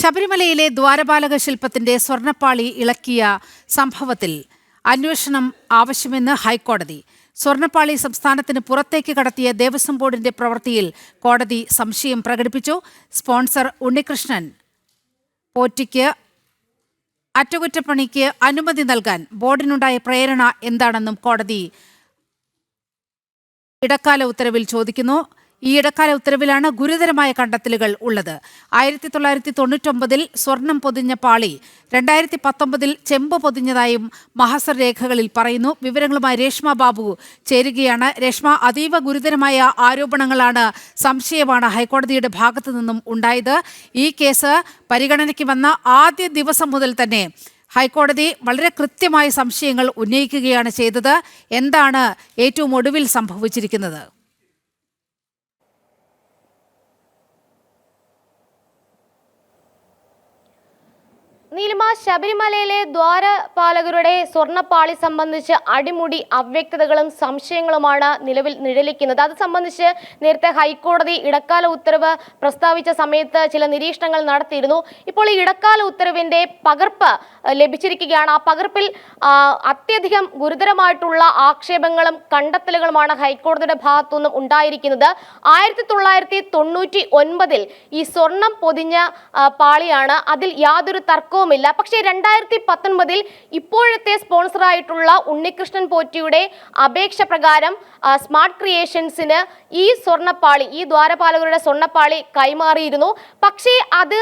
ശബരിമലയിലെ ദ്വാരപാലക ശില്പത്തിന്റെ സ്വർണ്ണപ്പാളി ഇളക്കിയ സംഭവത്തിൽ അന്വേഷണം ആവശ്യമെന്ന് ഹൈക്കോടതി. സ്വർണ്ണപ്പാളി സംസ്ഥാനത്തിന് പുറത്തേക്ക് കടത്തിയ ദേവസ്വം ബോർഡിന്റെ പ്രവൃത്തിയിൽ കോടതി സംശയം പ്രകടിപ്പിച്ചു. സ്പോൺസർ ഉണ്ണികൃഷ്ണൻ പോറ്റിക്ക് അറ്റകുറ്റപ്പണിക്ക് അനുമതി നൽകാൻ ബോർഡിനുണ്ടായ പ്രേരണ എന്താണെന്നും കോടതി ഇടക്കാല ഉത്തരവിൽ ചോദിക്കുന്നു. ഈ ഇടക്കാല ഉത്തരവിലാണ് ഗുരുതരമായ കണ്ടെത്തലുകൾ ഉള്ളത്. 1999 സ്വർണം പൊതിഞ്ഞ പാളി 2019 ചെമ്പ് പൊതിഞ്ഞതായും മഹസർ രേഖകളിൽ പറയുന്നു. വിവരങ്ങളുമായി രേഷ്മ ബാബു ചേരുകയാണ്. രേഷ്മ, അതീവ ഗുരുതരമായ ആരോപണങ്ങളാണ്, സംശയമാണ് ഹൈക്കോടതിയുടെ ഭാഗത്തു നിന്നും ഉണ്ടായത്. ഈ കേസ് പരിഗണനയ്ക്ക് വന്ന ആദ്യ ദിവസം മുതൽ തന്നെ ഹൈക്കോടതി വളരെ കൃത്യമായ സംശയങ്ങൾ ഉന്നയിക്കുകയാണ് ചെയ്തത്. എന്താണ് ഏറ്റവും ഒടുവിൽ സംഭവിച്ചിരിക്കുന്നത്? നീലിമ, ശബരിമലയിലെ ദ്വാരപാലകരുടെ സ്വർണ്ണപ്പാളി സംബന്ധിച്ച് അടിമുടി അവ്യക്തതകളും സംശയങ്ങളുമാണ് നിലവിൽ നിഴലിക്കുന്നത്. അത് സംബന്ധിച്ച് നേരത്തെ ഹൈക്കോടതി ഇടക്കാല ഉത്തരവ് പ്രസ്താവിച്ച സമയത്ത് ചില നിരീക്ഷണങ്ങൾ നടത്തിയിരുന്നു. ഇപ്പോൾ ഈ ഇടക്കാല ഉത്തരവിന്റെ പകർപ്പ് ലഭിച്ചിരിക്കുകയാണ്. ആ പകർപ്പിൽ അത്യധികം ഗുരുതരമായിട്ടുള്ള ആക്ഷേപങ്ങളും കണ്ടെത്തലുകളുമാണ് ഹൈക്കോടതിയുടെ ഭാഗത്തുനിന്നും ഉണ്ടായിരിക്കുന്നത്. 1999 ഈ സ്വർണം പൊതിഞ്ഞ പാളിയാണ്, അതിൽ യാതൊരു തർക്കവും. പക്ഷേ 2019 ഇപ്പോഴത്തെ സ്പോൺസറായിട്ടുള്ള ഉണ്ണികൃഷ്ണൻ പോറ്റിയുടെ അപേക്ഷ പ്രകാരം സ്മാർട്ട് ക്രിയേഷൻസിന് ഈ സ്വർണ്ണപ്പാളി, ഈ ദ്വാരപാലകരുടെ സ്വർണ്ണപ്പാളി കൈമാറിയിരുന്നു. പക്ഷേ അത്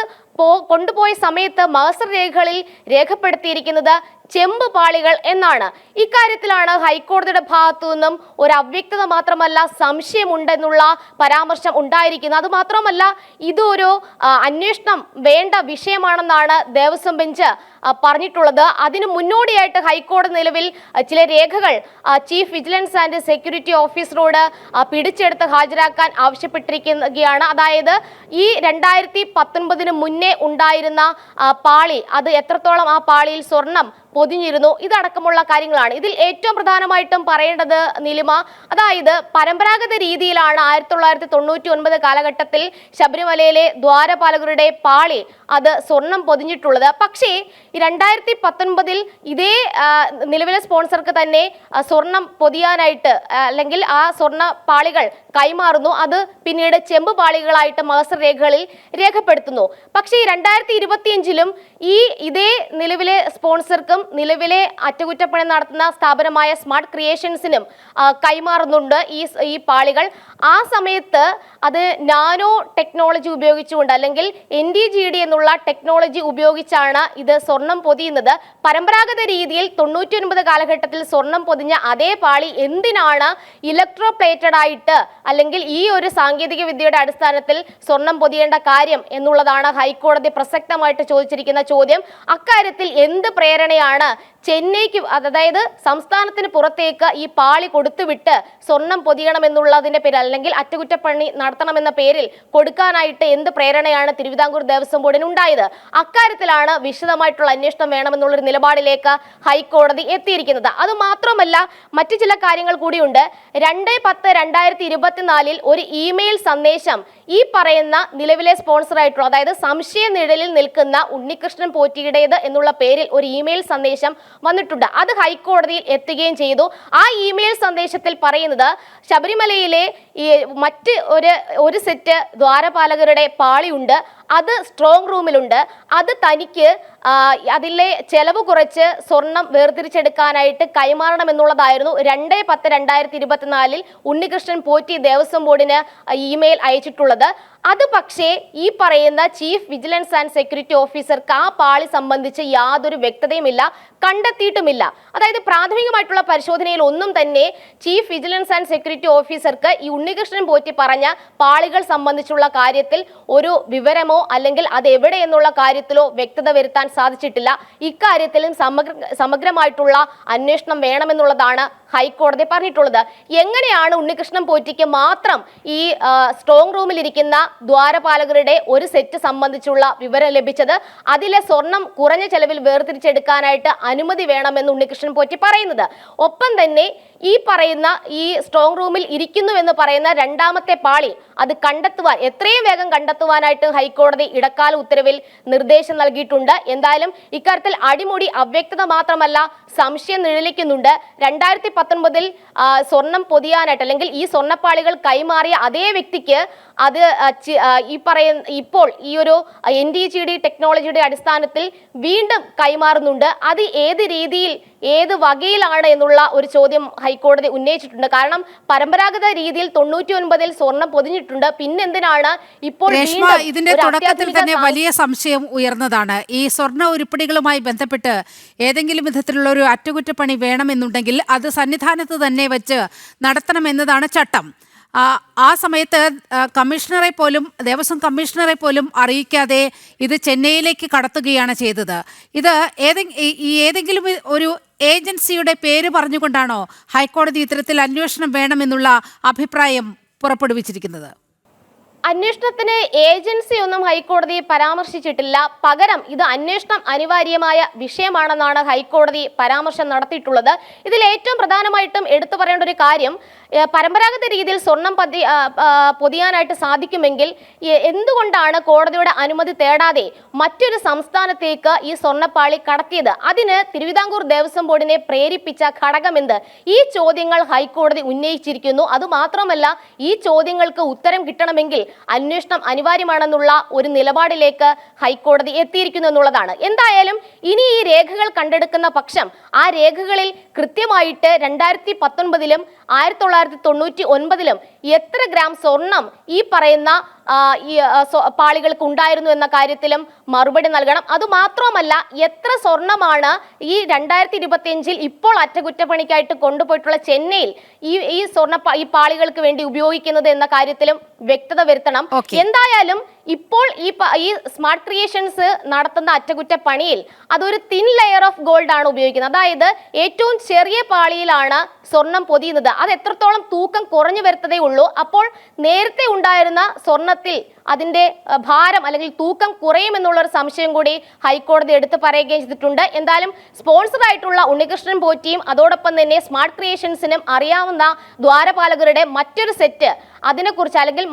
കൊണ്ടുപോയ സമയത്ത് മഹസർ രേഖകളിൽ രേഖപ്പെടുത്തിയിരിക്കുന്നത് ചെമ്പ് പാളികൾ എന്നാണ്. ഇക്കാര്യത്തിലാണ് ഹൈക്കോടതിയുടെ ഭാഗത്തു നിന്നും ഒരു അവ്യക്തത മാത്രമല്ല സംശയമുണ്ടെന്നുള്ള പരാമർശം ഉണ്ടായിരിക്കുന്നത്. അതുമാത്രമല്ല, ഇതൊരു അന്വേഷണം വേണ്ട വിഷയമാണെന്നാണ് ദേവസ്വം ബെഞ്ച് പറഞ്ഞിട്ടുള്ളത്. അതിന് മുന്നോടിയായിട്ട് ഹൈക്കോടതി നിലവിൽ ചില രേഖകൾ ചീഫ് വിജിലൻസ് ആൻഡ് സെക്യൂരിറ്റി ഓഫീസറോട് പിടിച്ചെടുത്ത് ഹാജരാക്കാൻ ആവശ്യപ്പെട്ടിരിക്കുകയാണ്. അതായത് ഈ 2019 മുന്നേ ഉണ്ടായിരുന്ന പാളി, അത് എത്രത്തോളം ആ പാളിയിൽ സ്വർണം പൊതിഞ്ഞിരുന്നു, ഇതടക്കമുള്ള കാര്യങ്ങളാണ്. ഇതിൽ ഏറ്റവും പ്രധാനമായിട്ടും പറയേണ്ടത് നീലിമ, അതായത് പരമ്പരാഗത രീതിയിലാണ് 1999 കാലഘട്ടത്തിൽ ശബരിമലയിലെ ദ്വാരപാലകരുടെ പാളി അത് സ്വർണം പൊതിഞ്ഞിട്ടുള്ളത്. പക്ഷേ 2019 ഇതേ നിലവിലെ സ്പോൺസർക്ക് തന്നെ സ്വർണം പൊതിയാനായിട്ട് അല്ലെങ്കിൽ ആ സ്വർണ്ണ പാളികൾ കൈമാറുന്നു. അത് പിന്നീട് ചെമ്പ് പാളികളായിട്ട് മഹസർ രേഖകളിൽ രേഖപ്പെടുത്തുന്നു. പക്ഷേ 2025 ഇതേ നിലവിലെ സ്പോൺസർക്കും നിലവിലെ അറ്റകുറ്റപ്പണി നടത്തുന്ന സ്ഥാപനമായ സ്മാർട്ട് ക്രിയേഷൻസിനും കൈമാറുന്നുണ്ട് ഈ പാളികൾ. ആ സമയത്ത് അത് നാനോ ടെക്നോളജി ഉപയോഗിച്ചുകൊണ്ട് അല്ലെങ്കിൽ NDGD എന്നുള്ള ടെക്നോളജി ഉപയോഗിച്ചാണ് ഇത് സ്വർണം പൊതിയുന്നത്. പരമ്പരാഗത രീതിയിൽ 99 കാലഘട്ടത്തിൽ സ്വർണം പൊതിഞ്ഞ അതേ പാളി എന്തിനാണ് ഇലക്ട്രോപ്ലേറ്റഡ് ആയിട്ട് അല്ലെങ്കിൽ ഈ ഒരു സാങ്കേതിക വിദ്യയുടെ അടിസ്ഥാനത്തിൽ സ്വർണം പൊതിയേണ്ട കാര്യം എന്നുള്ളതാണ് ഹൈക്കോടതി പ്രസക്തമായിട്ട് ചോദിച്ചിരിക്കുന്ന ചോദ്യം. അക്കാര്യത്തിൽ എന്ത് പ്രേരണയാണ് ചെന്നൈക്ക്, അതായത് സംസ്ഥാനത്തിന് പുറത്തേക്ക് ഈ പാളി കൊടുത്തുവിട്ട് സ്വർണം പൊതിയണമെന്നുള്ളതിന്റെ പേരിൽ അല്ലെങ്കിൽ അറ്റകുറ്റപ്പണി നടത്തണമെന്ന പേരിൽ കൊടുക്കാനായിട്ട് എന്ത് പ്രേരണയാണ് തിരുവിതാംകൂർ ദേവസ്വം ബോർഡിന് ഉണ്ടായത്? അക്കാര്യത്തിലാണ് വിശദമായിട്ടുള്ള അന്വേഷണം വേണമെന്നുള്ളൊരു നിലപാടിലേക്ക് ഹൈക്കോടതി എത്തിയിരിക്കുന്നത്. അത് മാത്രമല്ല, മറ്റു ചില കാര്യങ്ങൾ കൂടിയുണ്ട്. 2/10/2024 ഒരു ഇമെയിൽ സന്ദേശം ഈ പറയുന്ന നിലവിലെ സ്പോൺസറായിട്ടുള്ള, അതായത് സംശയ നിഴലിൽ നിൽക്കുന്ന ഉണ്ണികൃഷ്ണൻ പോറ്റിയുടേത് എന്നുള്ള പേരിൽ ഒരു ഇമെയിൽ സന്ദേശം വന്നിട്ടുണ്ട്. അത് ഹൈക്കോടതിയിൽ എത്തുകയും ചെയ്തു. ആ ഇമെയിൽ സന്ദേശത്തിൽ പറയുന്നത് ശബരിമലയിലെ മറ്റ് ഒരു സെറ്റ് ദ്വാരപാലകരുടെ പാളിയുണ്ട്, അത് സ്ട്രോങ് റൂമിലുണ്ട്, അത് തനിക്ക് അതിലെ ചെലവ് കുറച്ച് സ്വർണം വേർതിരിച്ചെടുക്കാനായിട്ട് കൈമാറണമെന്നുള്ളതായിരുന്നു 2/10/2024 ഉണ്ണികൃഷ്ണൻ പോറ്റി ദേവസ്വം ബോർഡിന് ഇമെയിൽ അയച്ചിട്ടുള്ളത്. അത് പക്ഷേ ഈ പറയുന്ന ചീഫ് വിജിലൻസ് ആൻഡ് സെക്യൂരിറ്റി ഓഫീസർക്ക് ആ പാളി സംബന്ധിച്ച് യാതൊരു വ്യക്തതയുമില്ല, കണ്ടെത്തിയിട്ടുമില്ല. അതായത് പ്രാഥമികമായിട്ടുള്ള പരിശോധനയിൽ ഒന്നും തന്നെ ചീഫ് വിജിലൻസ് ആൻഡ് സെക്യൂരിറ്റി ഓഫീസർക്ക് ഈ ഉണ്ണികൃഷ്ണൻ പോറ്റി പറഞ്ഞ പാളികൾ സംബന്ധിച്ചുള്ള കാര്യത്തിൽ ഒരു വിവരമോ അല്ലെങ്കിൽ അത് എവിടെ എന്നുള്ള കാര്യത്തിലോ വ്യക്തത വരുത്താൻ സാധിച്ചിട്ടില്ല. ഇക്കാര്യത്തിലും സമഗ്രമായിട്ടുള്ള അന്വേഷണം വേണമെന്നുള്ളതാണ് ഹൈക്കോടതി പറഞ്ഞിട്ടുള്ളത്. എങ്ങനെയാണ് ഉണ്ണികൃഷ്ണൻ പോറ്റിക്ക് മാത്രം ഈ സ്ട്രോങ് റൂമിൽ ഇരിക്കുന്ന ദ്വാരപാലകരുടെ ഒരു സെറ്റ് സംബന്ധിച്ചുള്ള വിവരം ലഭിച്ചത്? അതിലെ സ്വർണം കുറഞ്ഞ ചെലവിൽ വേർതിരിച്ചെടുക്കാനായിട്ട് അനുമതി വേണമെന്ന് ഉണ്ണികൃഷ്ണൻ പോറ്റി പറയുന്നത്. ഒപ്പം തന്നെ ഈ പറയുന്ന ഈ സ്ട്രോങ് റൂമിൽ ഇരിക്കുന്നു എന്ന് പറയുന്ന രണ്ടാമത്തെ പാളി അത് കണ്ടെത്തുവാൻ എത്രയും വേഗം കണ്ടെത്തുവാനായിട്ട് ഹൈക്കോടതി ഇടക്കാല ഉത്തരവിൽ നിർദ്ദേശം നൽകിയിട്ടുണ്ട്. എന്തായാലും ഇക്കാര്യത്തിൽ അടിമുടി അവ്യക്തത മാത്രമല്ല സംശയം നിഴലിക്കുന്നുണ്ട്. 2019 സ്വർണം പൊതിയാനായിട്ട് അല്ലെങ്കിൽ ഈ സ്വർണ്ണപ്പാളികൾ കൈമാറിയ അതേ വ്യക്തിക്ക് അത് ഇപ്പോൾ ഈ ഒരു NDGD ടെക്നോളജിയുടെ അടിസ്ഥാനത്തിൽ വീണ്ടും കൈമാറുന്നുണ്ട്. അത് ഏത് രീതിയിൽ ഏത് വകയിലാണ് എന്നുള്ള ഒരു ചോദ്യം ഹൈക്കോടതി ഉന്നയിച്ചിട്ടുണ്ട്. കാരണം പരമ്പരാഗത രീതിയിൽ 99 സ്വർണം പൊതിഞ്ഞിട്ടുണ്ട്. പിന്നെന്തിനാണ് ഇപ്പോൾ ഇതിന്റെ തുടക്കത്തിൽ തന്നെ വലിയ സംശയം ഉയർന്നതാണ്. ഈ സ്വർണ്ണ ഉരുപ്പടികളുമായി ബന്ധപ്പെട്ട് ഏതെങ്കിലും വിധത്തിലുള്ള ഒരു അറ്റകുറ്റപ്പണി വേണമെന്നുണ്ടെങ്കിൽ അത് സന്നിധാനത്ത് തന്നെ വെച്ച് നടത്തണമെന്നതാണ് ചട്ടം. ആ സമയത്ത് ദേവസ്വം കമ്മീഷണറെ പോലും അറിയിക്കാതെ ഇത് ചെന്നൈയിലേക്ക് കടത്തുകയാണ് ചെയ്തത്. ഇത് ഏതെങ്കിലും ഒരു ഏജൻസിയുടെ പേര് പറഞ്ഞുകൊണ്ടാണോ ഹൈക്കോടതി ഇത്തരത്തിൽ അന്വേഷണം വേണമെന്നുള്ള അഭിപ്രായം പുറപ്പെടുവിച്ചിരിക്കുന്നത്? അന്വേഷണത്തിന് ഏജൻസി ഒന്നും ഹൈക്കോടതി പരാമർശിച്ചിട്ടില്ല. പകരം ഇത് അന്വേഷണം അനിവാര്യമായ വിഷയമാണെന്നാണ് ഹൈക്കോടതി പരാമർശം നടത്തിയിട്ടുള്ളത്. ഇതിൽ ഏറ്റവും പ്രധാനമായിട്ടും എടുത്തു പറയേണ്ട ഒരു കാര്യം, പരമ്പരാഗത രീതിയിൽ സ്വർണം പൊതിയാനായിട്ട് സാധിക്കുമെങ്കിൽ എന്തുകൊണ്ടാണ് കോടതിയുടെ അനുമതി തേടാതെ മറ്റൊരു സംസ്ഥാനത്തേക്ക് ഈ സ്വർണ്ണപ്പാളി കടത്തിയത്? അതിന് തിരുവിതാംകൂർ ദേവസ്വം ബോർഡിനെ പ്രേരിപ്പിച്ച ഘടകമെന്ത്? ഈ ചോദ്യങ്ങൾ ഹൈക്കോടതി ഉന്നയിച്ചിരിക്കുന്നു. അതുമാത്രമല്ല, ഈ ചോദ്യങ്ങൾക്ക് ഉത്തരം കിട്ടണമെങ്കിൽ അന്വേഷണം അനിവാര്യമാണെന്നുള്ള ഒരു നിലപാടിലേക്ക് ഹൈക്കോടതി എത്തിയിരിക്കുന്നു എന്നുള്ളതാണ്. എന്തായാലും ഇനി ഈ രേഖകൾ കണ്ടെടുക്കുന്ന പക്ഷം ആ രേഖകളിൽ കൃത്യമായിട്ട് 2019-ലും 1999-ലും എത്ര ഗ്രാം സ്വർണം ഈ പറയുന്ന പാളികൾക്ക് ഉണ്ടായിരുന്നു എന്ന കാര്യത്തിലും മറുപടി നൽകണം. അതുമാത്രമല്ല, എത്ര സ്വർണമാണ് ഈ 2025-ൽ ഇപ്പോൾ അറ്റകുറ്റപ്പണിക്കായിട്ട് കൊണ്ടുപോയിട്ടുള്ള ചെന്നൈയിൽ ഈ പാളികൾക്ക് വേണ്ടി ഉപയോഗിക്കുന്നത് എന്ന കാര്യത്തിലും വ്യക്തത വരുത്തണം. എന്തായാലും ഇപ്പോൾ ഈ സ്മാർട്ട് ക്രിയേഷൻസ് നടത്തുന്ന അറ്റകുറ്റപ്പണിയിൽ അതൊരു തിൻ ലെയർ ഓഫ് ഗോൾഡ് ആണ് ഉപയോഗിക്കുന്നത്. അതായത് ഏറ്റവും ചെറിയ പാളിയിലാണ് സ്വർണം പൊതിയുന്നത്. അത് എത്രത്തോളം തൂക്കം കുറഞ്ഞു വരുത്തതേ ഉള്ളൂ. അപ്പോൾ നേരത്തെ ഉണ്ടായിരുന്ന സ്വർണ്ണത്തിൽ അതിന്റെ ഭാരം അല്ലെങ്കിൽ തൂക്കം കുറയുമെന്നുള്ള ഒരു സംശയം കൂടി ഹൈക്കോടതി എടുത്തു പറയുകയും ചെയ്തിട്ടുണ്ട്. എന്തായാലും സ്പോൺസർ ആയിട്ടുള്ള ഉണ്ണികൃഷ്ണൻ പോറ്റിയും അതോടൊപ്പം തന്നെ സ്മാർട്ട് ക്രിയേഷൻസിനും അറിയാവുന്ന ദ്വാരപാലകരുടെ മറ്റൊരു സെറ്റ് അതിനെക്കുറിച്ച് അല്ലെങ്കിൽ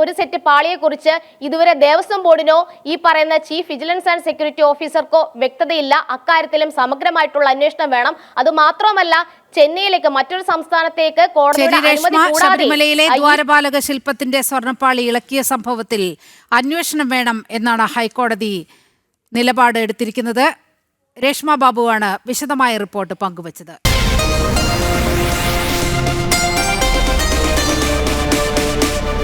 ഒരു സെറ്റ് പാളിയെക്കുറിച്ച് ഇതുവരെ ദേവസ്വം ബോർഡിനോ ഈ പറയുന്ന ചീഫ് വിജിലൻസ് ആൻഡ് സെക്യൂരിറ്റി ഓഫീസർക്കോ വ്യക്തതയില്ല. അക്കാര്യത്തിലും സമഗ്രമായിട്ടുള്ള അന്വേഷണം വേണം. അതുമാത്രമല്ല, ചെന്നൈയിലേക്ക് മറ്റൊരു സംസ്ഥാനത്തേക്ക് കോടതിയുടെ അനുമതി കൂടാതെ ശബരിമലയിലെ ദ്വാരപാലക ശില്പത്തിന്റെ സ്വർണ്ണപ്പാളി ഇളക്കിയ സംഭവത്തിൽ അന്വേഷണം വേണം എന്നാണ് ഹൈക്കോടതി നിലപാട് എടുത്തിരിക്കുന്നത്. രേഷ്മ ബാബുവാണ് വിശദമായ റിപ്പോർട്ട് പങ്കുവച്ചത്.